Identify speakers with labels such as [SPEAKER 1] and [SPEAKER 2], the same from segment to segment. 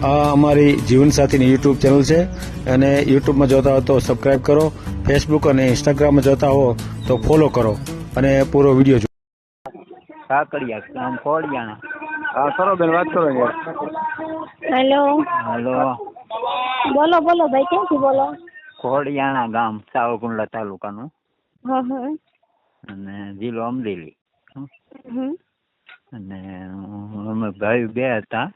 [SPEAKER 1] આ અમારી જીવનસાથીની YouTube channel છે અને યુટ્યુબમાં જોતા હો તો સબસ્ક્રાઇબ કરો, ફેસબુક અને ઇન્સ્ટાગ્રામમાં જોતા હો તો ફોલો કરો અને પૂરો વિડીયો જુઓ.
[SPEAKER 2] કાકડિયા ગામ ખોડિયાણા.
[SPEAKER 1] હા કરો બેન, વાત કરો યાર.
[SPEAKER 3] હેલો.
[SPEAKER 2] હલો.
[SPEAKER 3] બોલો બોલો ભાઈ, ક્યાંથી બોલો?
[SPEAKER 2] ખોડિયાણા ગામ, સાવરકુંડલા તાલુકાનું
[SPEAKER 3] હા હા.
[SPEAKER 2] અને જિલ્લો અમરેલી.
[SPEAKER 3] હમ.
[SPEAKER 2] અને અમે ભાઈ બે હતા,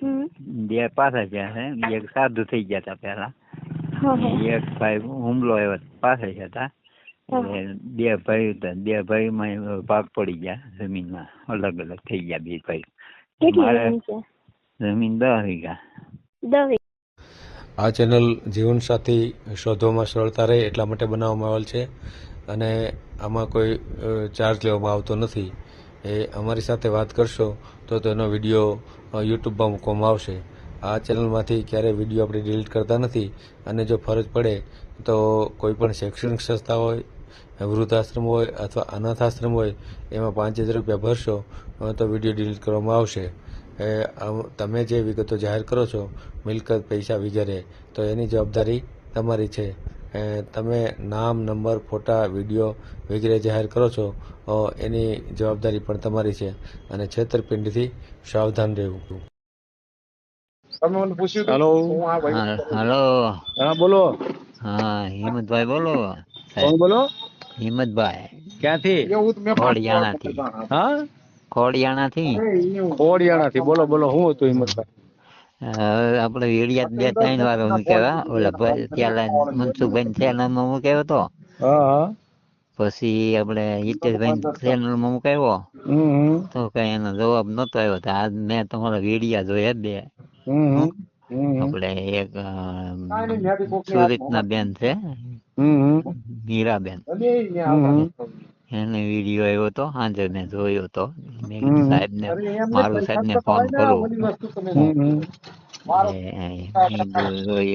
[SPEAKER 3] હમ.
[SPEAKER 2] બે પાછા ગયા છે. એક સાધુ થઈ ગયા હતા પેલા,
[SPEAKER 3] હા હા.
[SPEAKER 2] એક ભાઈ હુમલો આવ્યો પાછા ગયા હતા. એટલે બે ભાઈ હતા, બે ભાઈમાં ભાગ પડી ગયા જમીનમાં, અલગ અલગ થઈ ગયા બે ભાઈ.
[SPEAKER 3] કેટલી
[SPEAKER 2] મારે
[SPEAKER 3] જમીન છે?
[SPEAKER 2] જમીન 10 વીઘા.
[SPEAKER 3] 10 વીઘા.
[SPEAKER 1] આ ચેનલ જીવનસાથી શોધવામાં સરળતા રહે એટલા માટે બનાવવામાં આવેલ છે અને આમાં કોઈ ચાર્જ લેવામાં આવતો નથી. એ અમારી સાથે વાત કરશો તો તેનો વિડીયો યુટ્યુબમાં મૂકવામાં આવશે. આ ચેનલમાંથી ક્યારેય વિડીયો આપણે ડિલીટ કરતા નથી અને જો ફરજ પડે તો કોઈ પણ શૈક્ષણિક સંસ્થા હોય, વૃદ્ધાશ્રમ હોય અથવા અનાથાશ્રમ હોય એમાં 5000 રૂપિયા ભરશો તો વિડીયો ડિલીટ કરવામાં આવશે. તમે જે વિગતો જાહેર કરો છો, મિલકત, પૈસા વગેરે, તો એની જવાબદારી તમારી છે. તમે નામ, નંબર, ફોટા, વિડીયો વગેરે જાહેર કરો છો એની જવાબદારી પણ તમારી છે અને છેતરપિંડીથી સાવધાન રહેવું. હેલો.
[SPEAKER 2] હલો.
[SPEAKER 1] હા બોલો.
[SPEAKER 2] હા, હિંમતભાઈ બોલો
[SPEAKER 1] કોણ
[SPEAKER 2] સાહેબ?
[SPEAKER 1] બોલો?
[SPEAKER 2] હિંમતભાઈ,
[SPEAKER 1] ક્યાંથી?
[SPEAKER 2] ખોડિયાણાથી.
[SPEAKER 1] હા,
[SPEAKER 2] ખોડિયાણાથી.
[SPEAKER 1] ખોડિયાણાથી. બોલો બોલો, શું હતું હિંમતભાઈ?
[SPEAKER 2] આપણે વેડિયા 2-3 વાર મૂક્યા. ઓલા ભાઈ ત્યાં મનસુખભાઈ ચેનલમાં મૂક્યો હતો.
[SPEAKER 1] હા હા.
[SPEAKER 2] પછી આપણે હિતેશભાઈ ચેનલમાં મૂક્યો
[SPEAKER 1] હમ
[SPEAKER 2] તો કઈ એનો જવાબ નતો આવ્યો. તો આજ મેં તમારા વેડિયા જોયા બે.
[SPEAKER 1] હમ હમ
[SPEAKER 2] આપણે એક સુરતના બેન છે,
[SPEAKER 1] હમ
[SPEAKER 2] મીરાબેન,
[SPEAKER 1] હમ
[SPEAKER 2] એને વિડીયો આવ્યો હતો, સાંજે મેં જોયો હતો. મેં કીધું
[SPEAKER 1] હમ
[SPEAKER 2] સાહેબને, મારું સાહેબને ફોન કરું.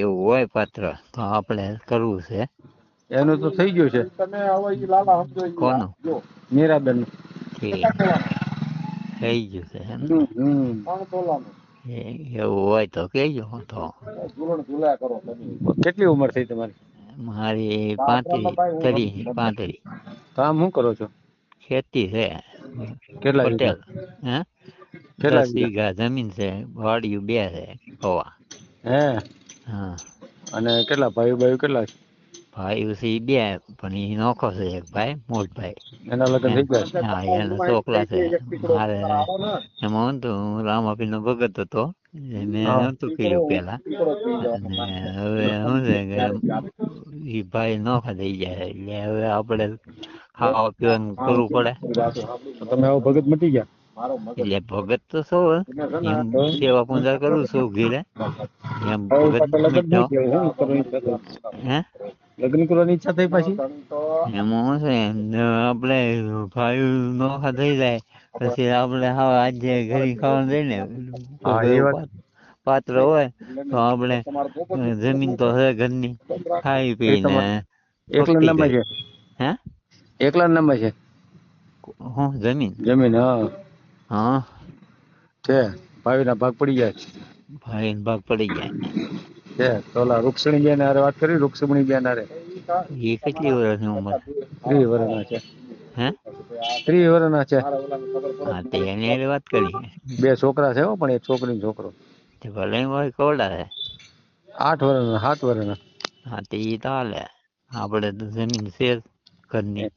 [SPEAKER 2] એવું હોય પાત્ર તો આપણે કરવું છે.
[SPEAKER 1] એનું તો થઈ ગયું છે.
[SPEAKER 2] કોનું?
[SPEAKER 1] મીરાબેન.
[SPEAKER 2] ઠીક, થઈ ગયું છે એમ ને? એવું હોય તો કહેજો. તો
[SPEAKER 1] કેટલી ઉંમર થઈ તમારી?
[SPEAKER 2] મારી 35.
[SPEAKER 1] કામ શું કરો છો?
[SPEAKER 2] ખેતી છે.
[SPEAKER 1] કેટલા વીઘા?
[SPEAKER 2] પટેલ. હે?
[SPEAKER 1] કેટલા
[SPEAKER 2] 10
[SPEAKER 1] વીઘા?
[SPEAKER 2] વીઘા જમીન છે, વાડિયું 2 છે. હોવા.
[SPEAKER 1] હે?
[SPEAKER 2] હા.
[SPEAKER 1] અને કેટલા ભાઈ કેટલા છે?
[SPEAKER 2] ભાઈ છે 2, પણ એ નોખો છે એક ભાઈ, મોટભાઈ.
[SPEAKER 1] એના લગ્ન થઈ ગયા?
[SPEAKER 2] હા, એના છોકરા છે. મારે એમાં હતું, હું રામાપીરનો ભગત હતો. મેં
[SPEAKER 1] હા.
[SPEAKER 2] નહોતું કર્યું પેલા. અને હવે શું છે કે એ ભાઈ નોખા થઈ જાય, એટલે હવે આપણે ખાવા પીવાનું કરવું પડે.
[SPEAKER 1] તમે આવો ભગત મટી ગયા?
[SPEAKER 2] એટલે ભગત તો શું, એમ સેવા પૂજા કરું છું ઘીરે, એમ ભગત
[SPEAKER 1] પાછા લગ્ન
[SPEAKER 2] મટ્યો.
[SPEAKER 1] થઈ ગયા? શું કરવાની ઈચ્છા થઈ?
[SPEAKER 2] હે?
[SPEAKER 1] લગ્ન કરવાની ઈચ્છા થઈ પાછી?
[SPEAKER 2] એમાં શું છે, આપણે ભાઈ નોખા થઈ જાય પછી આપણે આજે ઘરે ખાવાનું દઈ ને,
[SPEAKER 1] હા,
[SPEAKER 2] કોઈ
[SPEAKER 1] એ વાત.
[SPEAKER 2] એવું પાત્ર હોય તો આપણે જમીન તો છે ઘરની, ખાઈ
[SPEAKER 1] એ
[SPEAKER 2] પીને
[SPEAKER 1] તમારે એકલા
[SPEAKER 2] ભક્તિ
[SPEAKER 1] નામે
[SPEAKER 2] કરી.
[SPEAKER 1] છે?
[SPEAKER 2] હે?
[SPEAKER 1] એકલા નામે છે
[SPEAKER 2] હું જમીન?
[SPEAKER 1] જમીન? હા.
[SPEAKER 2] હા.
[SPEAKER 1] છે. ભાઈના ભાગ પડી જાય.
[SPEAKER 2] ભાઈને ભાગ પડી જાય.
[SPEAKER 1] છે તો ઓલા રૂક્ષણી બેન હારે વાત કરી? રૂક્ષમણી બેન હારે?
[SPEAKER 2] એ કેટલી વર્ષની ઉંમર?
[SPEAKER 1] 30 વર્ષના છે.
[SPEAKER 2] હે?
[SPEAKER 1] 30 વર્ષના છે.
[SPEAKER 2] હા, તે એની હારે વાત કરી.
[SPEAKER 1] 2 છોકરા છે હો, પણ એક છોકરી ને છોકરો.
[SPEAKER 2] તે ભલે હોય કોવડા છે.
[SPEAKER 1] 8 વર્ષના, 7 વર્ષના.
[SPEAKER 2] હા, તે ઈ તો હાલે. આપણે તો જમીન છે ઘરની,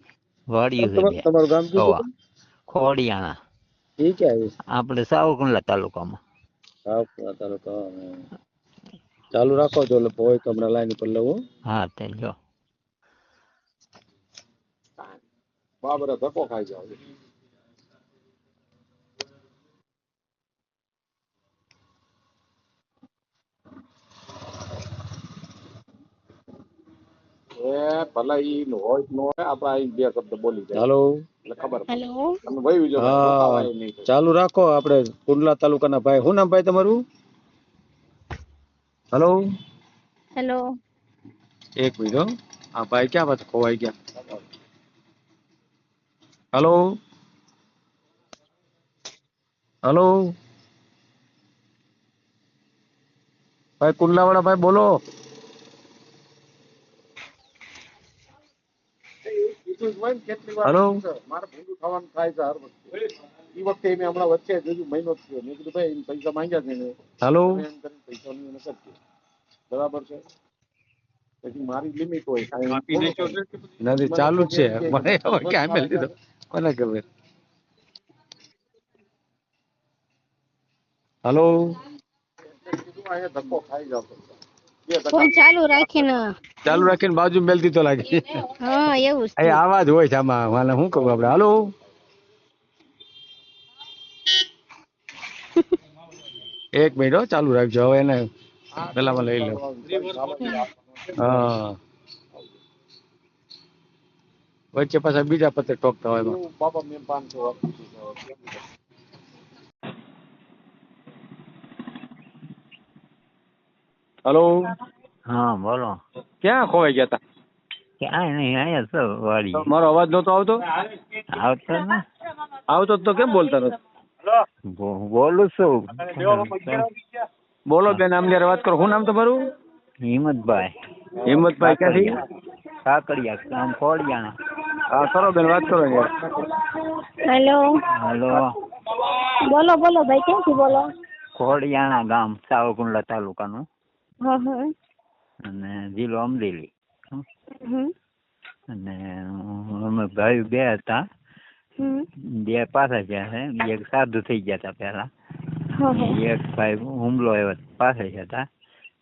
[SPEAKER 2] વાડિયું છે 2
[SPEAKER 1] તમારું ગામ કયું
[SPEAKER 2] હવા.
[SPEAKER 1] હતું?
[SPEAKER 2] ખોડિયાણા.
[SPEAKER 1] એ ક્યાં આવ્યું?
[SPEAKER 2] આપણે સાવરકુંડલા તાલુકામાં.
[SPEAKER 1] સાવરકુંડલા તાલુકા. ચાલુ રાખો તો હોય તો હમણાં લાઈન ઉપર લઉં.
[SPEAKER 2] હા, તે જો.
[SPEAKER 1] બરાબર, ધક્કો ખાઈ જાવ. ભલા ઈ હોય ન હોય, આપડે અહીં 2 શબ્દ બોલી જાય. હેલો. એટલે ખબર પડે.
[SPEAKER 3] હેલો.
[SPEAKER 1] તમે વહી જો. હા, ચાલુ રાખો. આપણે કુંડલા તાલુકાના ભાઈ. શું નામ ભાઈ તમારું? હેલો.
[SPEAKER 3] હેલો.
[SPEAKER 1] એક મિનિટ હો. આ ભાઈ ક્યાં વાત ખોવાઈ ગયા? હેલો. હેલો. ભાઈ કુંડલાવાળા ભાઈ બોલો. હલો.
[SPEAKER 4] મારે ભૂંડું થવાનું થાય છે હર વખતે. એ વખતે મેં હમણાં વચ્ચે હજુ મહિનો જ થયો. મેં કીધું ભાઈ એને પૈસા માંગ્યા છે ને
[SPEAKER 1] હલો.
[SPEAKER 4] એમ કરીને પૈસાની એને કરજો. બરાબર છે. પછી મારી લિમિટ હોય
[SPEAKER 1] નથી ચાલુ જ છે મને હવે ક્યાં મેલ દીધો કોને ખબર. હલો.
[SPEAKER 4] અહીંયા ધક્કો ખાઈ જાવ
[SPEAKER 3] ફોન ચાલુ રાખીને.
[SPEAKER 1] ચાલુ રાખીને બાજુ મેલ દીધો લાગે.
[SPEAKER 3] હા એવું જ
[SPEAKER 1] એ આવાજ હોય છે આમાં મને શું કહું આપણે. હલો. એક મિનિટ હો ચાલુ રાખજો હવે એને પેલામાં લઈ લો. હા વચ્ચે પાછા બીજા પત્તે ટોકતા હોય એમાં.
[SPEAKER 4] બાપા મેં 500 આપી દીધા.
[SPEAKER 1] હલો.
[SPEAKER 2] હા બોલો.
[SPEAKER 1] ક્યાં ખોવાઈ ગયા હતા?
[SPEAKER 2] ક્યાંય નહીં, અહીંયા છો વાડી.
[SPEAKER 1] મારો અવાજ નતો આવતો?
[SPEAKER 2] આવતો ને.
[SPEAKER 1] આવતો તો કેમ બોલતા નથી?
[SPEAKER 2] બોલું છું.
[SPEAKER 1] બોલો બેન આમ જયારે વાત કરો. શું નામ તમારું?
[SPEAKER 2] હિંમતભાઈ.
[SPEAKER 1] હિંમતભાઈ ક્યાંથી?
[SPEAKER 2] કાકડિયા ગામ ખોડિયાણા.
[SPEAKER 1] હા કરો બેન વાત કરો યાર.
[SPEAKER 3] હેલો.
[SPEAKER 2] હલો.
[SPEAKER 3] બોલો બોલો ભાઈ ક્યાંથી બોલો?
[SPEAKER 2] ખોડિયાણા ગામ સાવરકુંડલા તાલુકાનું
[SPEAKER 3] હા હા.
[SPEAKER 2] અને જિલ્લો અમરેલી.
[SPEAKER 3] હમ
[SPEAKER 2] અને અમે ભાઈ બે હતા.
[SPEAKER 3] હમ.
[SPEAKER 2] બે પાછા ગયા છે. એક સાધુ થઈ ગયા હતા પેલા.
[SPEAKER 3] હા હા.
[SPEAKER 2] એક ભાઈ હુમલો આવ્યો પાછા ગયા હતા.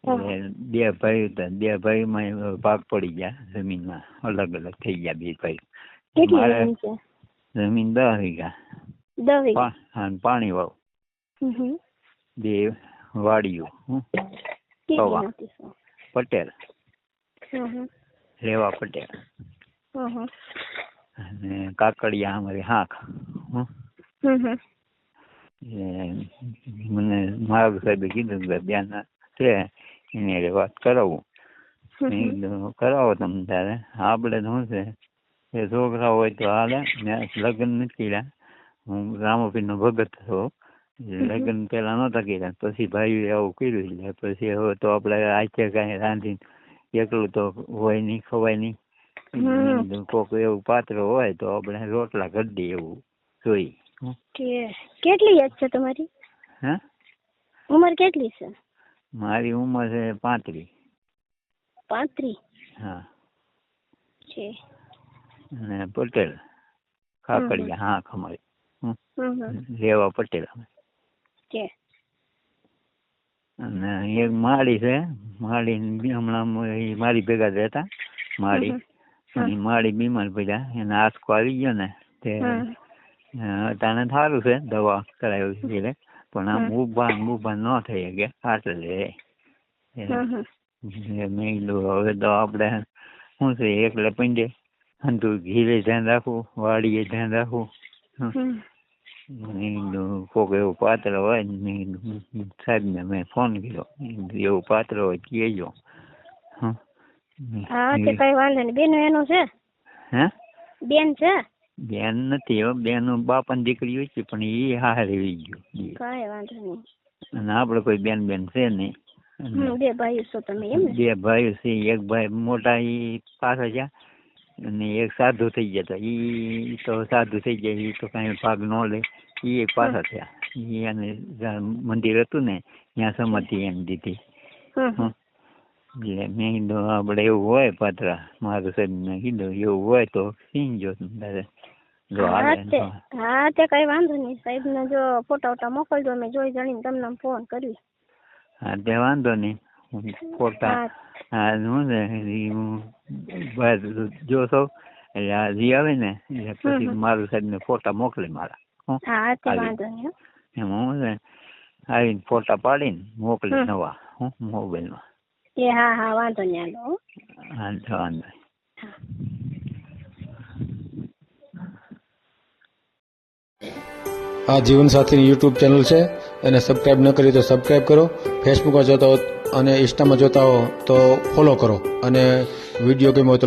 [SPEAKER 2] એટલે બે ભાઈ હતા. બે ભાઈમાં ભાગ પડી ગયા જમીનમાં. અલગ અલગ થઈ ગયા બે ભાઈ.
[SPEAKER 3] કેટલી
[SPEAKER 2] મારે
[SPEAKER 3] જમીન છે?
[SPEAKER 2] જમીન 10 વીઘા.
[SPEAKER 3] 10 વીઘા.
[SPEAKER 2] પાણી વાવ.
[SPEAKER 3] હમ.
[SPEAKER 2] બે વાડીઓ.
[SPEAKER 3] કેટલી નાખી છે?
[SPEAKER 2] પટેલ
[SPEAKER 3] હમ.
[SPEAKER 2] રેવા પટેલ.
[SPEAKER 3] હમ.
[SPEAKER 2] અને કાકડિયા અમારી હાંક.
[SPEAKER 3] હમ.
[SPEAKER 2] મને મારા સાહેબે કીધું કે બેન છે એને વાત કરાવું. કરાવો તમે તારે. આપણે શું છે એ છોકરા હોય તો હાલે. મેં લગ્ન નથી કર્યા. હું રામોપીરનો ભગત હતો. લગ્ન પેલા નહોતા કર્યા. પછી ભાઈ આવું કર્યું. એટલે પછી હવે તો આપણે આખે કાંઈ રાંધીને એકલું તો હોય નહીં, ખવાય નહીં. કોઈક એવું પાત્ર હોય તો આપણે રોટલા કરી દઈએ એવું જોઈએ.
[SPEAKER 3] કેટલી એજ છે તમારી?
[SPEAKER 2] હે
[SPEAKER 3] ઉંમર કેટલી છે?
[SPEAKER 2] મારી ઉંમર છે 35.
[SPEAKER 3] 35?
[SPEAKER 2] હા.
[SPEAKER 3] છે.
[SPEAKER 2] અને પટેલ કાકડિયા હા ખમારી. રેવા પટેલ
[SPEAKER 3] છે.
[SPEAKER 2] અને એક માળી છે. માળી હમણાં મારી ભેગા રહેતા. માળી બીમાર પડ્યા. એને આંચકો આવી ગયો ને તે તાને સારું છે. દવા કરાવી છે પણ આમ ઉભા ન થઈ શકે. આટલે મેં કીધું હવે તો આપણે શું છે એકલે પંડે હંધુ ઘીરે ધ્યાન રાખવું, વાડીએ ધ્યાન રાખવું. કોઈક એવું પાત્ર હોય સાહેબને મેં ફોન કર્યો. એવું પાત્ર હોય કહેજો.
[SPEAKER 3] હા તે કઈ વાંધો નહીં. બેન એનું છે?
[SPEAKER 2] હે
[SPEAKER 3] બેન છે?
[SPEAKER 2] બેન નથી હો. બેન બાપાની દીકરી હોય છે પણ એ હારે રહી ગયો.
[SPEAKER 3] કઈ વાંધો નહીં.
[SPEAKER 2] અને આપણે કોઈ બેન છે નહીં.
[SPEAKER 3] બે ભાઈઓ છો તમે એમ ને?
[SPEAKER 2] બે ભાઈઓ છે. એક ભાઈ મોટા એ પાછા ગયા અને એક સાધુ થઈ ગયા હતા. એ તો સાધુ થઈ ગયા. એ તો કઈ ભાગ ન લે. એ પાછા થયા. એને મંદિર હતું ને ત્યાં સમાધિ એમ દીધી. એટલે મેં કીધું આપણે એવું હોય પાત્ર. મારું સાહેબ મેં કીધું એવું હોય તો સીનજો તારે.
[SPEAKER 3] હા તે કઈ વાંધો નહીં. સાહેબ ને જો ફોટા મોકલજો. અમે જોઈ જાણીને તમને ફોન કરી.
[SPEAKER 2] હા તે વાંધો નહીં. ફોટા હા શું છે જોશો એટલે આ જી આવે ને એટલે પછી મારું સાહેબ ને ફોટા મોકલે મારા.
[SPEAKER 3] હા તે વાંધો નહીં.
[SPEAKER 2] એમાં શું છે આવીને ફોટા પાડીને મોકલે નવા મોબાઈલમાં.
[SPEAKER 3] એ હા વાંધો નહીં.
[SPEAKER 2] હાલો વાંધો.
[SPEAKER 1] આ જીવનસાથીની યુટ્યુબ ચેનલ છે. એને સબસ્ક્રાઇબ ન કરી તો સબસ્ક્રાઇબ કરો. ફેસબુકમાં જોતા હો અને ઇન્સ્ટામાં જોતા હો તો ફોલો કરો. અને વિડીયો ગમ્યો હોય તો